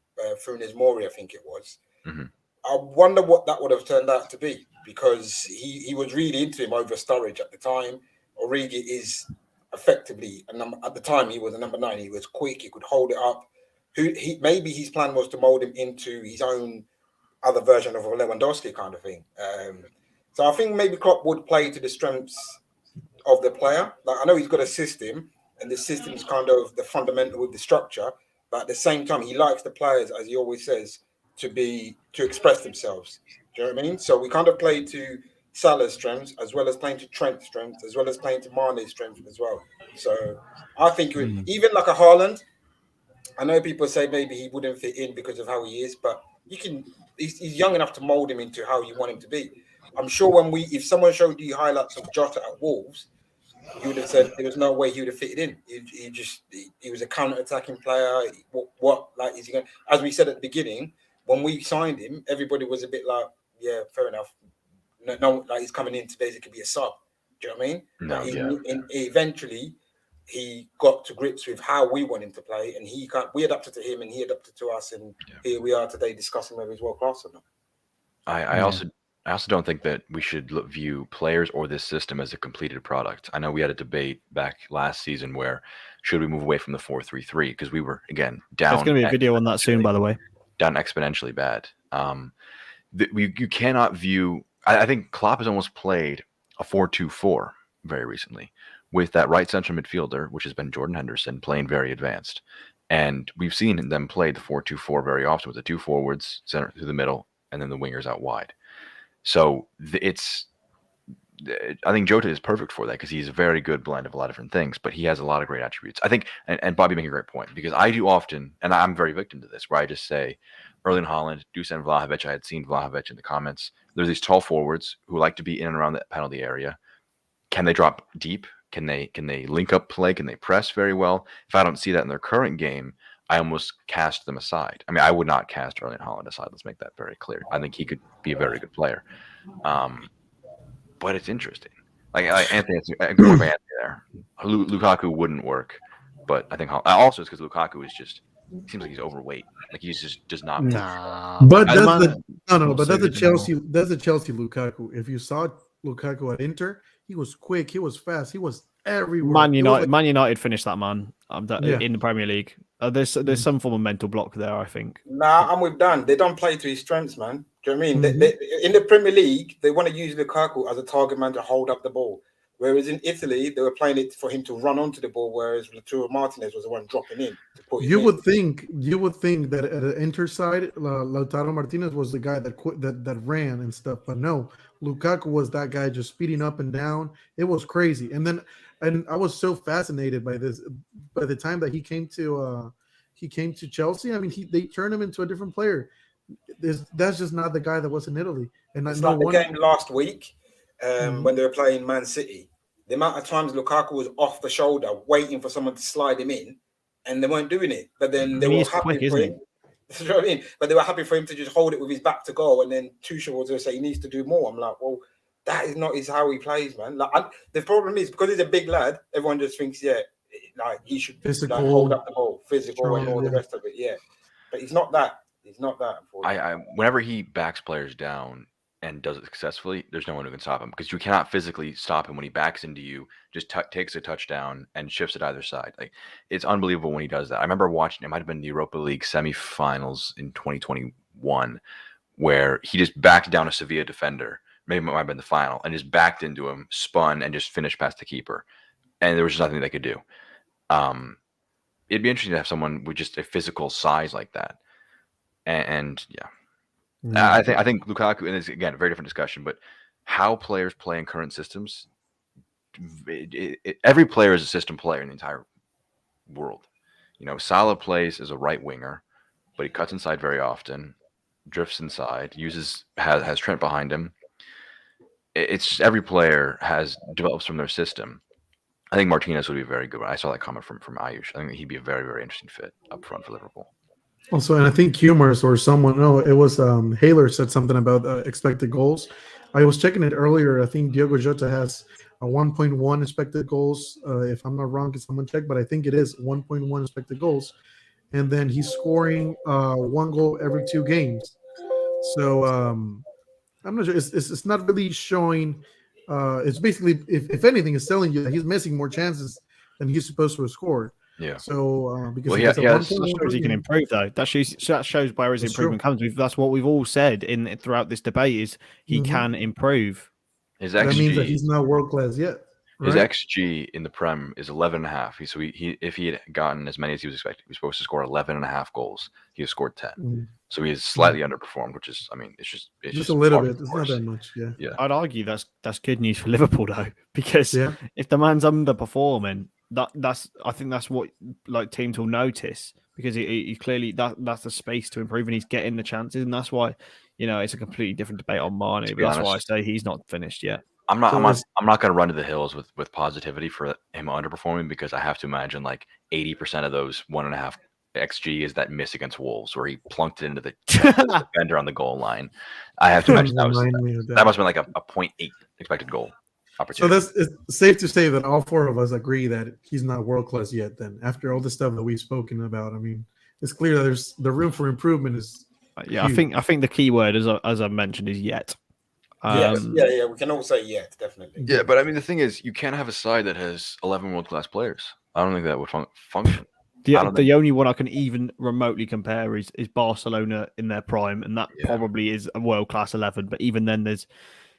Funes Mori, I think it was. Mm-hmm. I wonder what that would have turned out to be, because he was really into him over Sturridge at the time. Origi is effectively at the time he was a number 9. He was quick. He could hold it up. Maybe his plan was to mold him into his own other version of a Lewandowski kind of thing. So I think maybe Klopp would play to the strengths of the player. Like, I know he's got a system, and the system is kind of the fundamental with the structure. But at the same time, he likes the players, as he always says, to express themselves. Do you know what I mean? So we kind of play to Salah's strengths, as well as playing to Trent's strengths, as well as playing to Mane's strengths as well. So I think even like a Haaland, I know people say maybe he wouldn't fit in because of how he is, but he's young enough to mold him into how you want him to be. I'm sure if someone showed you highlights of Jota at Wolves, you would have said there was no way he would have fitted in. He was a counter-attacking player. What is he going? As we said at the beginning, when we signed him, everybody was a bit like, yeah, fair enough. No, like he's coming in to basically be a sub. Do you know what I mean? Eventually, he got to grips with how we want him to play, and we adapted to him, and he adapted to us, and here we are today discussing whether he's world class or not. I also don't think that we should view players or this system as a completed product. I know we had a debate back last season where should we move away from the 4-3-3, because we were, again, down. There's going to be a video on that soon, by the way. Down exponentially bad. You cannot view. I think Klopp has almost played a 4-2-4 very recently, with that right central midfielder, which has been Jordan Henderson, playing very advanced. And we've seen them play the 4-2-4 very often with the two forwards, center through the middle, and then the wingers out wide. So I think Jota is perfect for that because he's a very good blend of a lot of different things, but he has a lot of great attributes. I think, and Bobby making a great point, because I do often, and I'm very victim to this, where I just say, Erling Haaland, Dusan Vlahovic, I had seen Vlahovic in the comments. There's these tall forwards who like to be in and around the penalty area. Can they drop deep? Can they link up play? Can they press very well? If I don't see that in their current game, I almost cast them aside. I mean, I would not cast Erling Haaland aside. Let's make that very clear. I think he could be a very good player. But it's interesting. Like Anthony, I agree with Anthony there. Lukaku wouldn't work, but I think also it's because Lukaku is just seems like he's overweight. Like he just does not. Nah, But that's but the Chelsea. That's the Chelsea Lukaku. If you saw Lukaku at Inter, he was quick. He was fast. He was everywhere. Man United finished that man in the Premier League. There's some form of mental block there, I think. Nah, I'm with Dan. They don't play to his strengths, man. Do you know what I mean? They, in the Premier League, they want to use Lukaku as a target man to hold up the ball. Whereas in Italy, they were playing it for him to run onto the ball, whereas Lautaro Martinez was the one dropping in to put it You in. would think that at the Inter side, Lautaro Martinez was the guy that ran and stuff, but no, Lukaku was that guy just speeding up and down. It was crazy. And I was so fascinated by this. By the time that he came to Chelsea, I mean, they turned him into a different player. That's just not the guy that was in Italy. And it's like the game last week when they were playing Man City. The amount of times Lukaku was off the shoulder, waiting for someone to slide him in, and they weren't doing it. But then they were happy for him. You know what I mean? But they were happy for him to just hold it with his back to goal, and then Tuchel was going to say he needs to do more. I'm like, well, that is not how he plays, man. Like, the problem is because he's a big lad, everyone just thinks, like he should like, hold up the ball, physical, and all the rest of it. Yeah, but he's not that. He's not that. Whenever he backs players down and does it successfully, there's no one who can stop him because you cannot physically stop him when he backs into you, just takes a touchdown and shifts it either side. Like it's unbelievable when he does that. I remember watching, it might have been the Europa League semifinals in 2021, where he just backed down a Sevilla defender. Maybe it might have been the final, and just backed into him, spun, and just finished past the keeper. And there was just nothing they could do. It'd be interesting to have someone with just a physical size like that. And I think Lukaku, and it's again a very different discussion, but how players play in current systems, every player is a system player in the entire world. You know, Salah plays as a right winger, but he cuts inside very often, drifts inside, has Trent behind him. It's just every player develops from their system. I think Martinez would be a very good one. I saw that comment from Ayush. I think he'd be a very, very interesting fit up front for Liverpool. Also, and I think Humors or someone, no, it was Haler said something about expected goals. I was checking it earlier. I think Diogo Jota has a 1.1 expected goals. If I'm not wrong, can someone check? But I think it is 1.1 expected goals. And then he's scoring 1 goal every 2 games. So I'm not sure. It's not really showing. It's basically, if anything, it's telling you that he's missing more chances than he's supposed to have scored. Yeah. So because that shows he can improve, though. That shows where his improvement comes. That's what we've all said throughout this debate is he can improve. His that XG, means that he's not world class yet. His XG in the Prem is 11.5. So if he had gotten as many as he was expecting, he was supposed to score 11.5 goals. He has scored 10. So he has slightly underperformed, which is, I mean, it's just a little bit. It's not that much. Yeah. I'd argue that's good news for Liverpool though, because if the man's underperforming, I think that's what like teams will notice because he clearly that's the space to improve and he's getting the chances, and that's why it's a completely different debate on Mane. But that's why I say he's not finished yet. I'm not going to run to the hills with positivity for him underperforming because I have to imagine like 80% of those 1.5 XG is that miss against Wolves where he plunked it into the defender on the goal line. I have to imagine that must have been like a 0.8 expected goal opportunity. So it's safe to say that all 4 of us agree that he's not world class yet. Then after all the stuff that we've spoken about, I mean, it's clear that there's the room for improvement is. Yeah, huge. I think the key word as I mentioned is yet. Yes, we can all say yet, definitely. Yeah, but I mean, the thing is, you can't have a side that has 11 world-class players. I don't think that would function. The only one I can even remotely compare is Barcelona in their prime, and that probably is a world-class 11. But even then, there's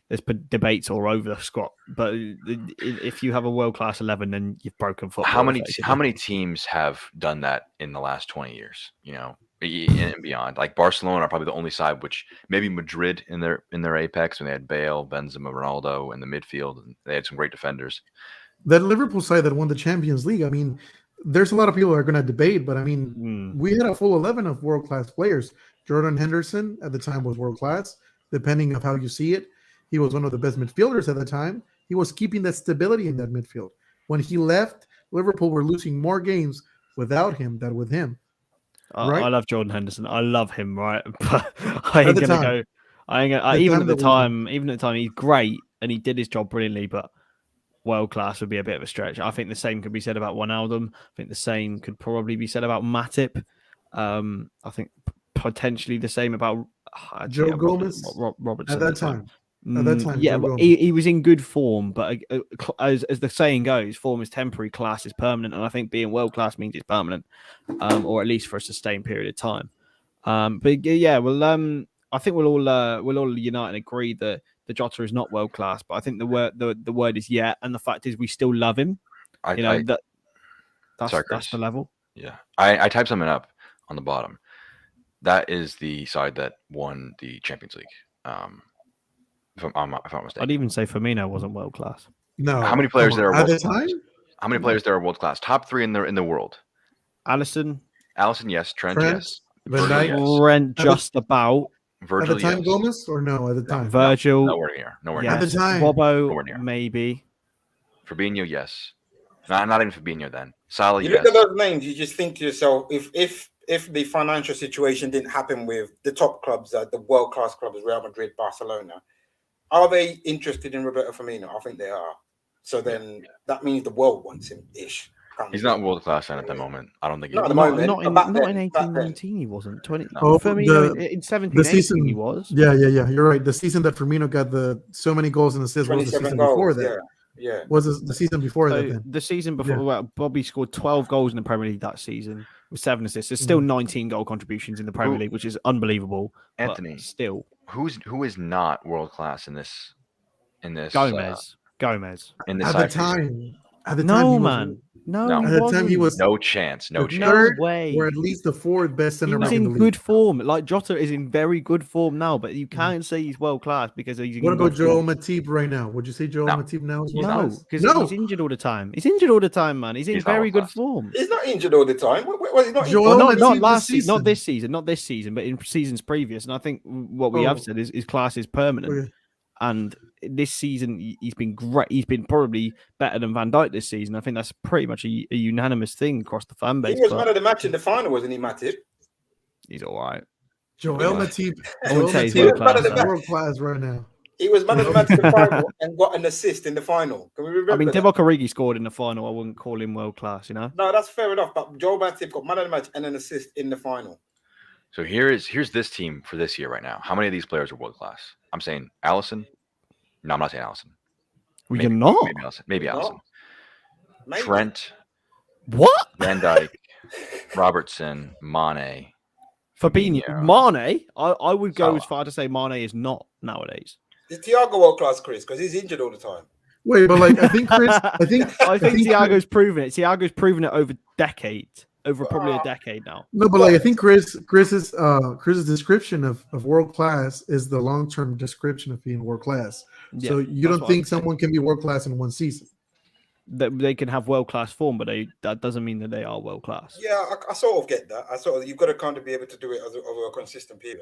there's debates all over the squad. But if you have a world class 11, then you've broken football. How effectively. many teams have done that in the last 20 years? You know, and beyond. Like Barcelona are probably the only side, which maybe Madrid in their apex when they had Bale, Benzema, Ronaldo in the midfield, and they had some great defenders. That Liverpool side that won the Champions League. I mean, there's a lot of people that are going to debate, but I mean, we had a full 11 of world-class players. Jordan Henderson at the time was world-class, depending of how you see it. He was one of the best midfielders at the time. He was keeping that stability in that midfield. When he left, Liverpool were losing more games without him than with him. Right? I love Jordan Henderson. I love him, right? But I ain't gonna go. I ain't gonna, even at the time, he's great and he did his job brilliantly, but world class would be a bit of a stretch. I think the same could be said about Wijnaldum. I think the same could probably be said about Matip. I think potentially the same about Joe Gomez Robertson at that time. Yeah, but he was in good form. But as the saying goes, form is temporary, class is permanent, and I think being world class means it's permanent, or at least for a sustained period of time. But yeah, well, I think we'll all unite and agree that the Jota is not world class, but I think the word is yet, and the fact is we still love him. That's the level. Yeah, I typed something up on the bottom. That is the side that won the Champions League. If I'm mistaken, I'd even say Firmino wasn't world class. No, how many players there are at world the time? How many players there are world class? Top 3 in the world. Allison, yes. Trent, yes. Van Dijk, yes. Trent, just about. Virgil, at the time, yes. Gomez or no? At the time, Virgil, nowhere near. At the time, Robbo, maybe. Fabinho, yes. Not even Fabinho then. Salah, you yes. look at those names, you just think to yourself, if the financial situation didn't happen with the top clubs, the world class clubs, Real Madrid, Barcelona, are they interested in Roberto Firmino? I think they are. So then that means the world wants him ish. He's not world class at the moment. I don't think. Not in 18-19 he wasn't. 20. Oh, Firmino in 17-18 he was. Yeah. You're right. The season that Firmino got so many goals and assists was the season before that. Yeah. Was the season before that? Then? The season before, well, Bobby scored 12 goals in the Premier League that season with 7 assists. There's still 19 goal contributions in the Premier League, which is unbelievable. Anthony, still, who is not world class in this? Gomez. In this at the time. No, man. No, at the time he was no chance. No way. Or at least the 4th best center back in the league. He was in good form. Like Jota is in very good form now, but you can't say he's world class because he's. What about Joel Matip right now? Would you say Joel Matip now is world class? No, because he's injured all the time. He's injured all the time, man. He's in very good form. He's not injured all the time. Not last season, not this season, but in seasons previous. And I think what we have said is his class is permanent. Okay. And this season, he's been great. He's been probably better than Van Dijk this season. I think that's pretty much a unanimous thing across the fan base. He was man of the match in the final, wasn't he, Matty? He's all right. Joel Matip. I would say he's world class right now. He was man of the match in the final and got an assist in the final. Can we remember? I mean, Divock Origi scored in the final. I wouldn't call him world class, No, that's fair enough. But Joel Matip got man of the match and an assist in the final. So here's this team for this year right now. How many of these players are world class? I'm saying Allison. No, I'm not saying Allison. You're not. Maybe Allison. Maybe. Trent. What? Van Dijk. Robertson. Mane. Fabinho. Mane. I would go as far to say Mane is not nowadays. Is Thiago world class, Kris? Because he's injured all the time. Wait, but like I think Kris. I think Thiago's proven it. Thiago's proven it over probably a decade now. No, but like I think Chris's description of world class is the long-term description of being world class. Yeah, so you don't think someone can be world class in one season? That they can have world class form, but that doesn't mean that they are world class. Yeah, I sort of get that. You've got to kind of be able to do it over a consistent period.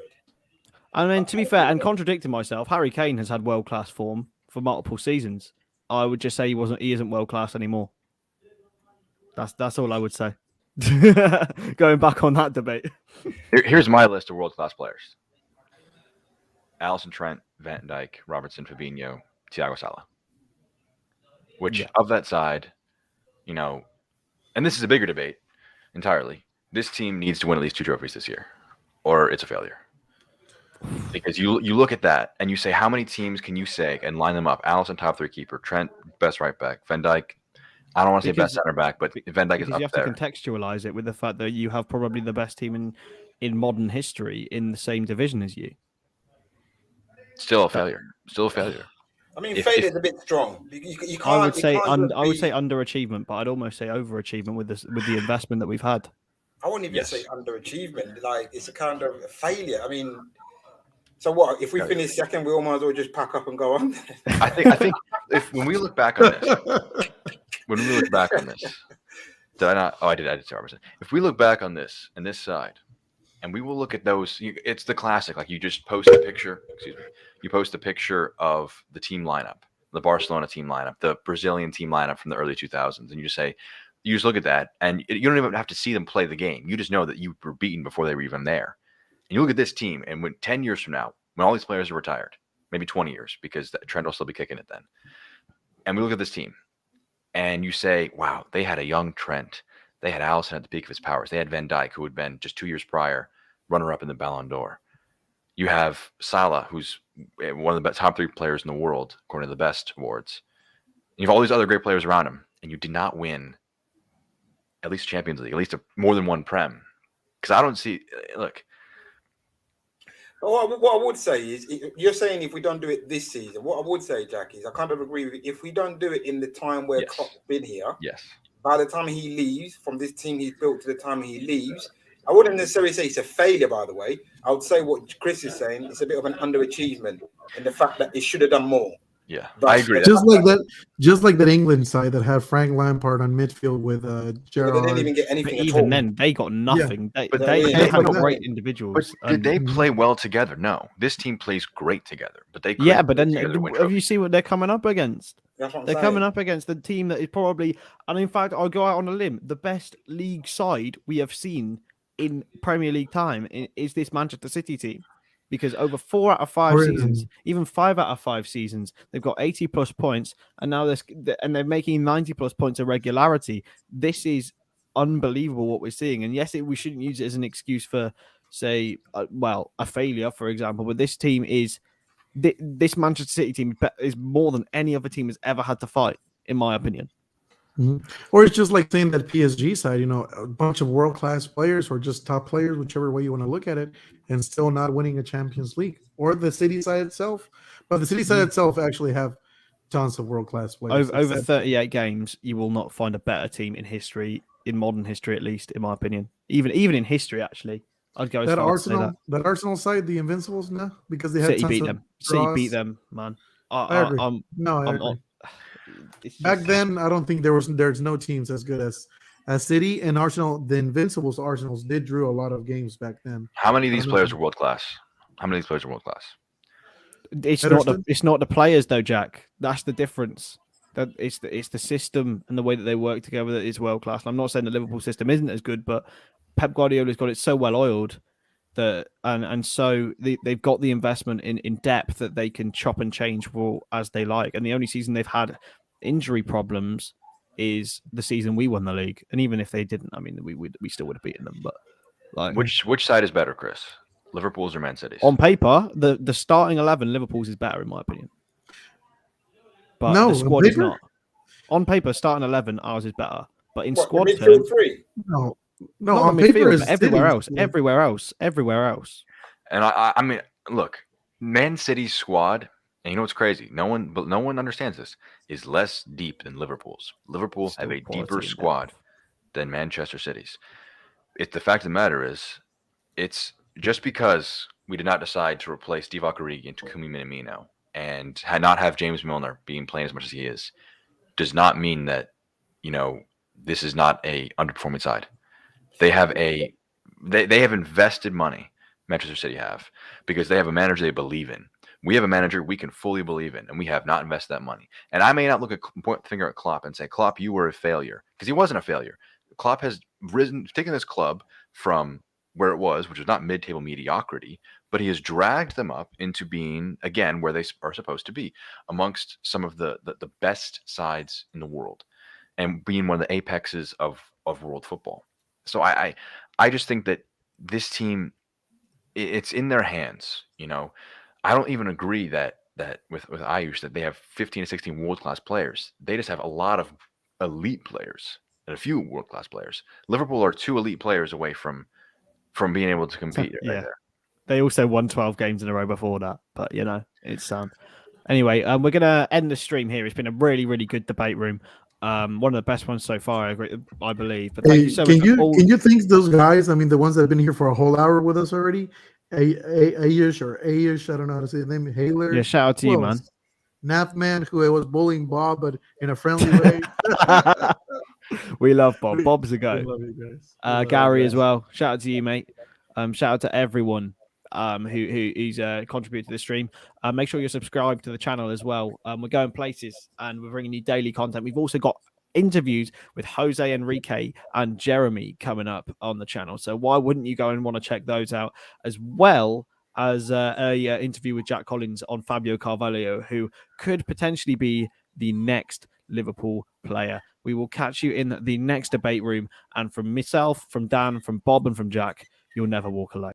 I mean, to be fair, and contradicting myself, Harry Kane has had world class form for multiple seasons. I would just say he isn't world class anymore. That's all I would say. Going back on that debate. Here's my list of world-class players. Alisson, Trent, Van Dijk, Robertson, Fabinho, Thiago Silva. Which of that side, and this is a bigger debate entirely, this team needs to win at least 2 trophies this year or it's a failure. Because you look at that and you say, how many teams can you say and line them up? Alisson, top 3 keeper, Trent, best right back, Van Dijk, I don't want to say best center back, but Van Dijk is up there. You have to contextualize it with the fact that you have probably the best team in modern history in the same division as you. Still a failure. I mean, failure is a bit strong. You can't. I would say I would say underachievement, but I'd almost say overachievement with the investment that we've had. I wouldn't even say underachievement. Like, it's a kind of a failure. I mean, so what? If we finish second, we all might as well just pack up and go on. I think if when we look back on this, did I not? Oh, I did. Sorry. If we look back on this and this side, and we will look at those, it's the classic. Like, you just post a picture. Excuse me. You post a picture of the team lineup, the Barcelona team lineup, the Brazilian team lineup from the early 2000s, and you just say, you just look at that, and you don't even have to see them play the game. You just know that you were beaten before they were even there. And you look at this team, and when 10 years from now, when all these players are retired, maybe 20 years, because Trent will still be kicking it then, and we look at this team, and you say, wow, they had a young Trent. They had Alisson at the peak of his powers. They had Van Dijk, who had been just 2 years prior runner-up in the Ballon d'Or. You have Salah, who's one of the top 3 players in the world, according to the best awards. You have all these other great players around him, and you did not win at least Champions League, at least more than one Prem. Because I don't see, look. What I would say is, you're saying if we don't do it this season, what I would say, Jack, is I kind of agree with you. If we don't do it in the time where Klopp's been here, by the time he leaves, from this team he's built to the time he leaves, I wouldn't necessarily say it's a failure, by the way. I would say what Kris is saying, it's a bit of an underachievement in the fact that it should have done more. Yeah, but I agree. Just like that England side that had Frank Lampard on midfield with Gerrard. They didn't even get anything. But even then, they got nothing. Yeah. They had great individuals. Did they play well together? No. This team plays great together. But they but then have you seen what they're coming up against? They're coming up against the team that is probably, and in fact, I'll go out on a limb, the best league side we have seen in Premier League time is this Manchester City team. Because over 4 out of 5 seasons, even 5 out of 5 seasons, they've got 80 plus points, and now they're making 90 plus points of regularity. This is unbelievable what we're seeing. And yes, we shouldn't use it as an excuse for, say, a failure, for example. But this team is this Manchester City team is more than any other team has ever had to fight, in my opinion. Mm-hmm. Or it's just like saying that PSG side, a bunch of world-class players or just top players, whichever way you want to look at it, and still not winning a Champions League. Or the City side itself. But the City side itself actually have tons of world-class players. Over 38 games, you will not find a better team in history, in modern history at least, in my opinion. Even in history, actually. I'd go as that far Arsenal, as say that. That Arsenal side, the Invincibles, no? Because they had City beat them. City beat them, man. I agree. I agree. Back then, I don't think there's no teams as good as City and Arsenal. The Invincibles Arsenals did drew a lot of games back then. How many of these players are world class? It's not the players though, Jack. That's the difference. That it's the system and the way that they work together that is world class. I'm not saying the Liverpool system isn't as good, but Pep Guardiola's got it so well oiled that and so they've got the investment in depth that they can chop and change as they like. And the only season they've had injury problems is the season we won the league. And even if they didn't, I mean, we still would have beaten them. But like, which side is better, Kris? Liverpool's or Man City's? On paper, the starting 11 Liverpool's is better in my opinion. But the squad is not. On paper, starting 11 ours is better. But in squad terms, no, on paper is everywhere else. And I mean, look, Man City's squad, and you know what's crazy? No one understands this, is less deep than Liverpool's. Liverpool have a deeper squad than Manchester City's. It's the fact of the matter is, it's just because we did not decide to replace Divock Origi and Takumi Minamino and not have James Milner being playing as much as he is, does not mean that, this is not a underperforming side. They have they have invested money, Manchester City have, because they have a manager they believe in. We have a manager we can fully believe in, and we have not invested that money. And I may not point the finger at Klopp and say, Klopp, you were a failure, because he wasn't a failure. Klopp has taken this club from where it was, which was not mid-table mediocrity, but he has dragged them up into being, again, where they are supposed to be, amongst some of the best sides in the world, and being one of the apexes of world football. So I just think that this team, it's in their hands. I don't even agree that with Ayush that they have 15 to 16 world-class players. They just have a lot of elite players and a few world-class players. Liverpool are 2 elite players away from being able to compete right there. They also won 12 games in a row before that, but it's Anyway, we're gonna end the stream here. It's been a really, really good debate room. One of the best ones so far, I believe. But thank you so much. Can you think those guys? I mean, the ones that have been here for a whole hour with us already, Aish or Aish, I don't know how to say the name. Haler. Yeah, shout out to you, man. Nathman, who was bullying Bob, but in a friendly way. We love Bob. Bob's a go. We love you guys. Gary as well. Shout out to you, mate. Shout out to everyone who's contributed to the stream. Make sure you're subscribed to the channel as well. We're going places and we're bringing you daily content. We've also got interviews with Jose, Enrique, and Jeremy coming up on the channel. So why wouldn't you go and want to check those out, as well as a interview with Jack Collins on Fabio Carvalho, who could potentially be the next Liverpool player. We will catch you in the next debate room. And from myself, from Dan, from Bob, and from Jack, you'll never walk alone.